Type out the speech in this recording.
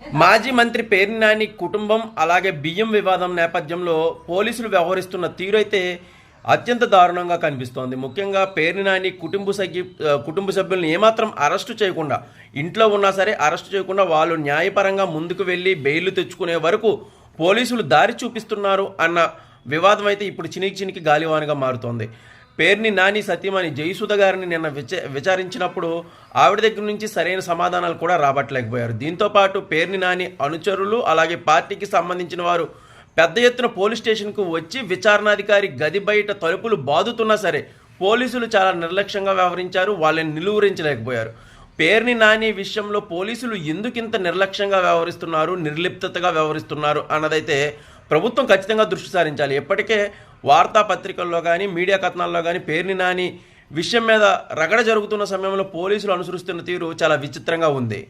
మాజీ మంత్రి పేర్ని నాని కుటుంబం అలాగే బియ్యం వివాదం నేపథ్యంలో పోలీసులు వ్యవహరిస్తున్న తీరు అయితే అత్యంత దారుణంగా కనిపిస్తోంది. ముఖ్యంగా పేర్ని నాని కుటుంబ సభ్యులను ఏమాత్రం అరెస్టు చేయకుండా, ఇంట్లో ఉన్నా సరే అరెస్టు చేయకుండా వాళ్ళు న్యాయపరంగా ముందుకు వెళ్ళి బెయిల్ తెచ్చుకునే వరకు పోలీసులు దారి చూపిస్తున్నారు అన్న వివాదం అయితే ఇప్పుడు చినికి గాలివానగా మారుతోంది. పేర్ని నాని సతీమణి జయసుధ గారిని నిన్న విచారించినప్పుడు ఆవిడ దగ్గర నుంచి సరైన సమాధానాలు కూడా రాబట్టలేకపోయారు. దీంతోపాటు పేర్ని నాని అనుచరులు అలాగే పార్టీకి సంబంధించిన వారు పెద్ద ఎత్తున పోలీస్ స్టేషన్కు వచ్చి విచారణాధికారి గది బయట తలుపులు బాదుతున్నా సరే పోలీసులు చాలా నిర్లక్ష్యంగా వ్యవహరించారు. వాళ్ళని నిలువరించలేకపోయారు. పేర్ని నాని విషయంలో పోలీసులు ఎందుకింత నిర్లక్ష్యంగా వ్యవహరిస్తున్నారు, నిర్లిప్తగా వ్యవహరిస్తున్నారు అన్నదైతే ప్రభుత్వం ఖచ్చితంగా దృష్టి సారించాలి. ఇప్పటికే వార్తాపత్రికల్లో కానీ మీడియా కథనాల్లో కానీ పేర్ని నాని విషయం మీద రగడ జరుగుతున్న సమయంలో పోలీసులు అనుసరిస్తున్న తీరు చాలా విచిత్రంగా ఉంది.